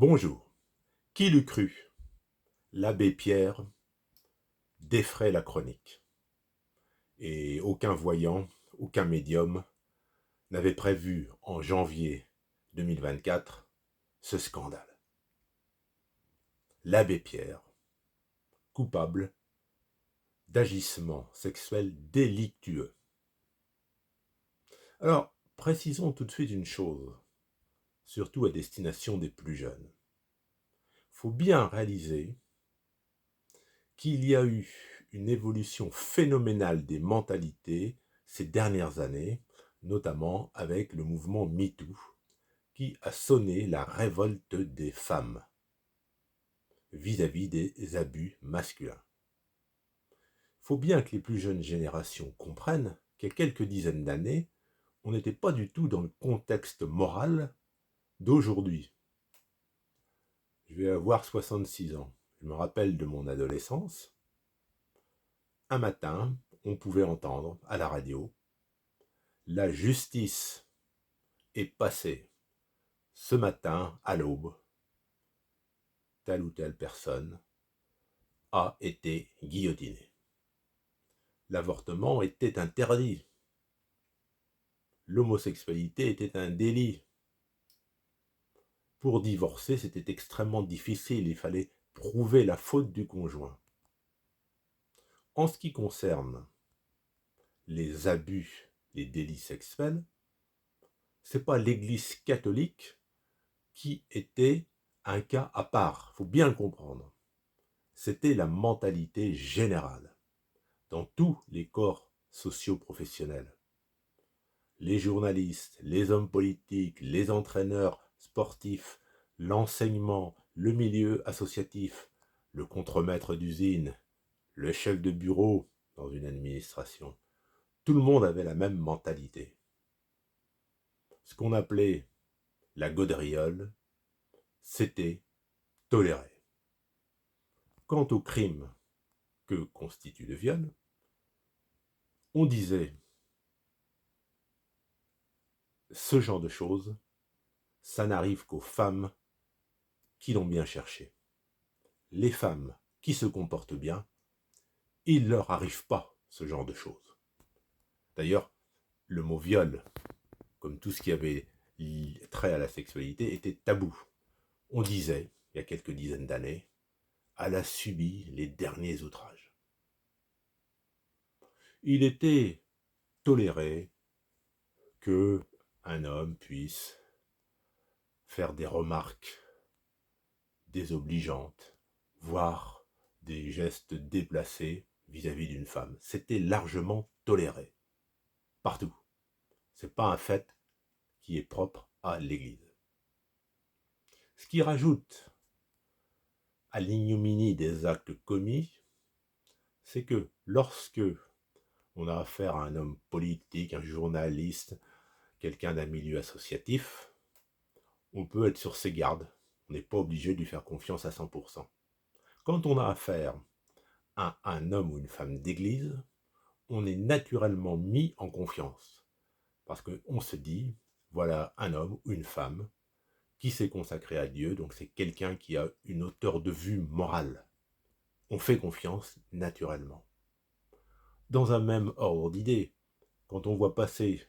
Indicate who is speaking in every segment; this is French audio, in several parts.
Speaker 1: Bonjour. Qui l'eût cru? L'abbé Pierre défrait la chronique. Et aucun voyant, aucun médium n'avait prévu en janvier 2024 ce scandale. L'abbé Pierre, coupable d'agissements sexuels délictueux. Alors, précisons tout de suite une chose, surtout à destination des plus jeunes. Il faut bien réaliser qu'il y a eu une évolution phénoménale des mentalités ces dernières années, notamment avec le mouvement MeToo, qui a sonné la révolte des femmes vis-à-vis des abus masculins. Il faut bien que les plus jeunes générations comprennent qu'il y a quelques dizaines d'années, on n'était pas du tout dans le contexte moral d'aujourd'hui. Je vais avoir 66 ans. Je me rappelle de mon adolescence. Un matin, on pouvait entendre à la radio: la justice est passée ce matin à l'aube. Telle ou telle personne a été guillotinée. L'avortement était interdit. L'homosexualité était un délit. Pour divorcer, c'était extrêmement difficile. Il fallait prouver la faute du conjoint. En ce qui concerne les abus, les délits sexuels, c'est pas l'Église catholique qui était un cas à part. Il faut bien le comprendre. C'était la mentalité générale dans tous les corps socio-professionnels. Les journalistes, les hommes politiques, les entraîneurs sportifs, l'enseignement, le milieu associatif, le contremaître d'usine, le chef de bureau dans une administration. Tout le monde avait la même mentalité. Ce qu'on appelait la gaudriole, c'était toléré. Quant au crime que constitue le viol, on disait ce genre de choses, ça n'arrive qu'aux femmes qui l'ont bien cherché. Les femmes qui se comportent bien, il ne leur arrive pas ce genre de choses. D'ailleurs, le mot viol, comme tout ce qui avait trait à la sexualité, était tabou. On disait, il y a quelques dizaines d'années, elle a subi les derniers outrages. Il était toléré que un homme puisse faire des remarques désobligeantes, voire des gestes déplacés vis-à-vis d'une femme. C'était largement toléré, partout. C'est pas un fait qui est propre à l'Église. Ce qui rajoute à l'ignominie des actes commis, c'est que lorsque on a affaire à un homme politique, un journaliste, quelqu'un d'un milieu associatif, on peut être sur ses gardes. On n'est pas obligé de lui faire confiance à 100%. Quand on a affaire à un homme ou une femme d'église, on est naturellement mis en confiance. Parce qu'on se dit, voilà un homme ou une femme qui s'est consacré à Dieu, donc c'est quelqu'un qui a une hauteur de vue morale. On fait confiance naturellement. Dans un même ordre d'idée, quand on voit passer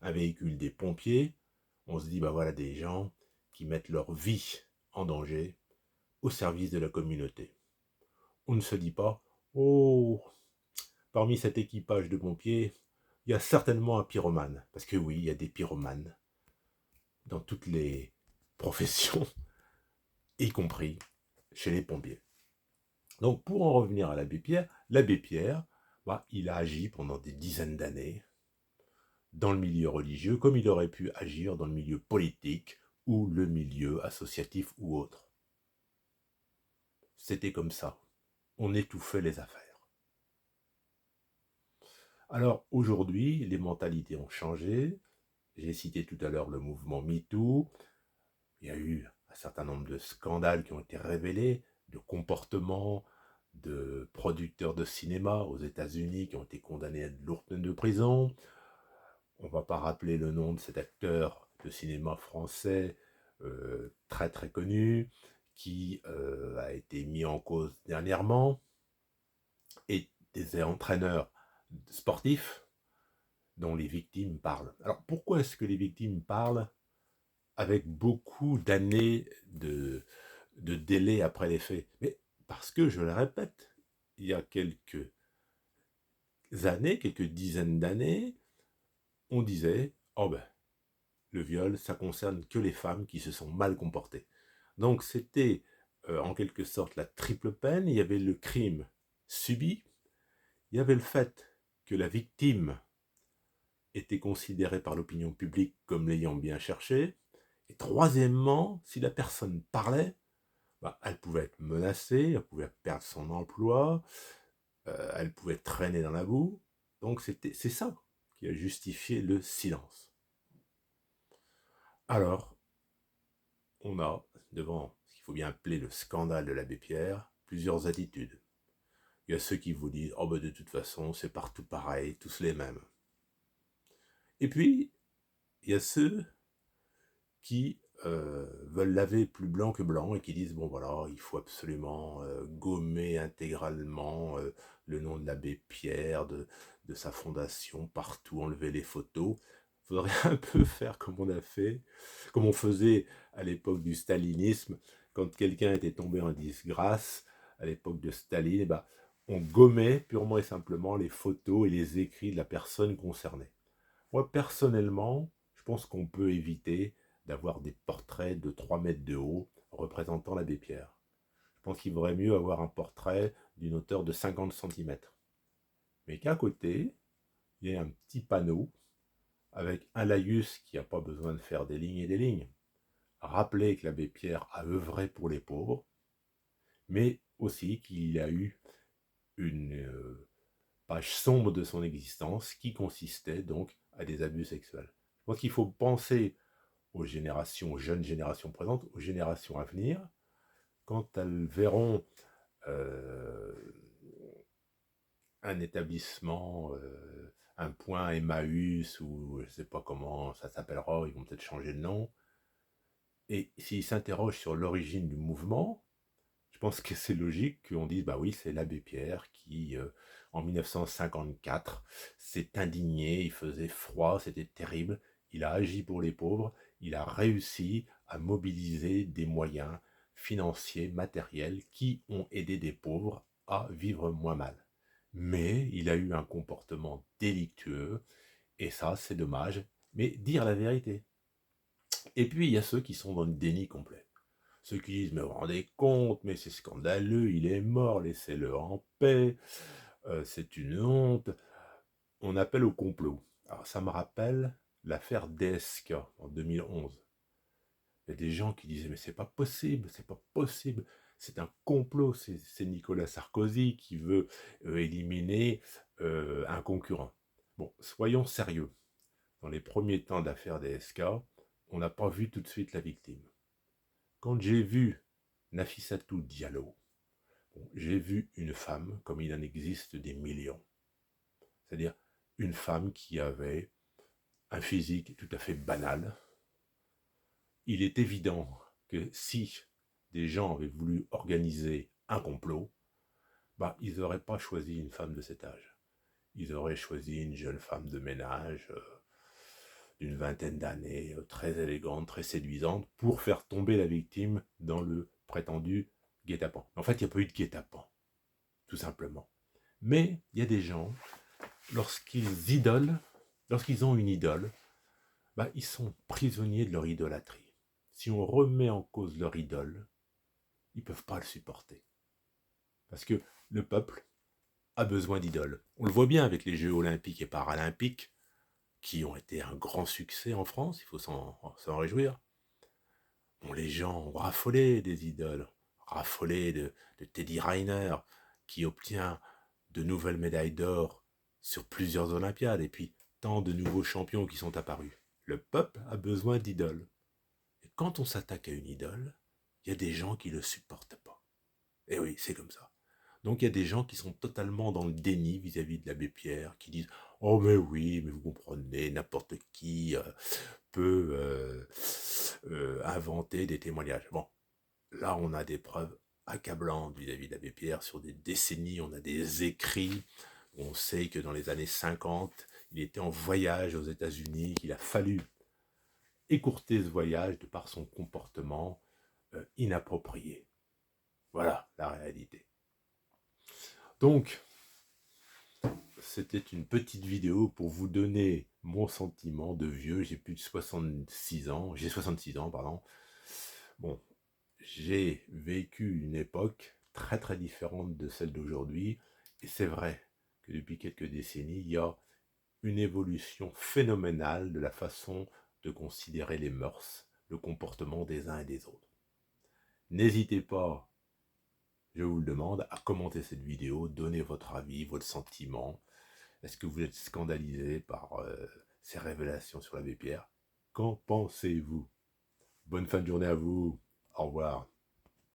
Speaker 1: un véhicule des pompiers, on se dit, voilà des gens qui mettent leur vie en danger au service de la communauté. On ne se dit pas, oh, parmi cet équipage de pompiers, il y a certainement un pyromane. Parce que oui, il y a des pyromanes dans toutes les professions, y compris chez les pompiers. Donc pour en revenir à l'abbé Pierre, il a agi pendant des dizaines d'années dans le milieu religieux comme il aurait pu agir dans le milieu politique ou le milieu associatif ou autre. C'était comme ça. On étouffait les affaires. Alors aujourd'hui, les mentalités ont changé. J'ai cité tout à l'heure le mouvement MeToo. Il y a eu un certain nombre de scandales qui ont été révélés, de comportements de producteurs de cinéma aux États-Unis qui ont été condamnés à de lourdes peines de prison. On ne va pas rappeler le nom de cet acteur de cinéma français très très connu, qui a été mis en cause dernièrement, et des entraîneurs sportifs dont les victimes parlent. Alors pourquoi est-ce que les victimes parlent avec beaucoup d'années de délai après les faits? Mais parce que, je le répète, il y a quelques années, quelques dizaines d'années, on disait « Oh ben, le viol, ça concerne que les femmes qui se sont mal comportées. » Donc c'était en quelque sorte la triple peine. Il y avait le crime subi, il y avait le fait que la victime était considérée par l'opinion publique comme l'ayant bien cherché, et troisièmement, si la personne parlait, bah, elle pouvait être menacée, elle pouvait perdre son emploi, elle pouvait traîner dans la boue. Donc c'est ça qui a justifié le silence. Alors, on a, devant ce qu'il faut bien appeler le scandale de l'abbé Pierre, plusieurs attitudes. Il y a ceux qui vous disent « Oh ben de toute façon, c'est partout pareil, tous les mêmes. » Et puis, il y a ceux qui veulent laver plus blanc que blanc et qui disent « Bon voilà, il faut absolument gommer intégralement le nom de l'abbé Pierre, de sa fondation, partout, enlever les photos. » Il faudrait un peu faire comme on a fait, comme on faisait à l'époque du stalinisme, quand quelqu'un était tombé en disgrâce, à l'époque de Staline, bah, on gommait purement et simplement les photos et les écrits de la personne concernée. Moi, personnellement, je pense qu'on peut éviter d'avoir des portraits de 3 mètres de haut représentant l'abbé Pierre. Je pense qu'il vaudrait mieux avoir un portrait d'une hauteur de 50 centimètres. Mais qu'à côté, il y ait un petit panneau avec un laïus qui n'a pas besoin de faire des lignes et des lignes. Rappeler que l'abbé Pierre a œuvré pour les pauvres, mais aussi qu'il a eu une page sombre de son existence qui consistait donc à des abus sexuels. Je pense qu'il faut penser aux générations, aux jeunes générations présentes, aux générations à venir, quand elles verront euh, un établissement, un point Emmaüs, ou je ne sais pas comment ça s'appellera, ils vont peut-être changer de nom, et s'ils s'interrogent sur l'origine du mouvement, je pense que c'est logique qu'on dise, bah oui, c'est l'abbé Pierre qui, en 1954, s'est indigné, il faisait froid, c'était terrible, il a agi pour les pauvres, il a réussi à mobiliser des moyens financiers, matériels, qui ont aidé des pauvres à vivre moins mal. Mais il a eu un comportement délictueux, et ça, c'est dommage, mais dire la vérité. Et puis, il y a ceux qui sont dans le déni complet. Ceux qui disent, mais vous vous rendez compte, mais c'est scandaleux, il est mort, laissez-le en paix, c'est une honte. On appelle au complot. Alors ça me rappelle l'affaire DSK en 2011. Il y a des gens qui disaient, mais c'est pas possible, c'est un complot, c'est Nicolas Sarkozy qui veut éliminer un concurrent. Bon, soyons sérieux. Dans les premiers temps d'affaire DSK, on n'a pas vu tout de suite la victime. Quand j'ai vu Nafissatou Diallo, j'ai vu une femme comme il en existe des millions. C'est-à-dire une femme qui avait un physique tout à fait banal. Il est évident que si des gens avaient voulu organiser un complot, bah, ils n'auraient pas choisi une femme de cet âge. Ils auraient choisi une jeune femme de ménage d'une vingtaine d'années, très élégante, très séduisante, pour faire tomber la victime dans le prétendu guet-apens. En fait, il n'y a pas eu de guet-apens, tout simplement. Mais il y a des gens, lorsqu'ils ont une idole, bah, ils sont prisonniers de leur idolâtrie. Si on remet en cause leur idole, ils ne peuvent pas le supporter. Parce que le peuple a besoin d'idoles. On le voit bien avec les Jeux olympiques et paralympiques, qui ont été un grand succès en France, il faut s'en réjouir. Bon, les gens ont raffolé des idoles, raffolé de Teddy Riner, qui obtient de nouvelles médailles d'or sur plusieurs Olympiades, et puis tant de nouveaux champions qui sont apparus. Le peuple a besoin d'idoles. Et quand on s'attaque à une idole, il y a des gens qui ne le supportent pas. Et oui, c'est comme ça. Donc il y a des gens qui sont totalement dans le déni vis-à-vis de l'abbé Pierre, qui disent Oh mais oui, mais vous comprenez, n'importe qui peut inventer des témoignages. Bon, là on a des preuves accablantes vis-à-vis de l'abbé Pierre sur des décennies, on a des écrits, on sait que dans les années 50, il était en voyage aux États-Unis, qu'il a fallu écourter ce voyage de par son comportement inapproprié. Voilà la réalité. Donc, c'était une petite vidéo pour vous donner mon sentiment de vieux. J'ai plus de 66 ans. J'ai 66 ans, pardon. Bon, j'ai vécu une époque très très différente de celle d'aujourd'hui. Et c'est vrai que depuis quelques décennies, il y a une évolution phénoménale de la façon de considérer les mœurs, le comportement des uns et des autres. N'hésitez pas, je vous le demande, à commenter cette vidéo, donner votre avis, votre sentiment. Est-ce que vous êtes scandalisé par ces révélations sur l'abbé Pierre? Qu'en pensez-vous? Bonne fin de journée à vous. Au revoir.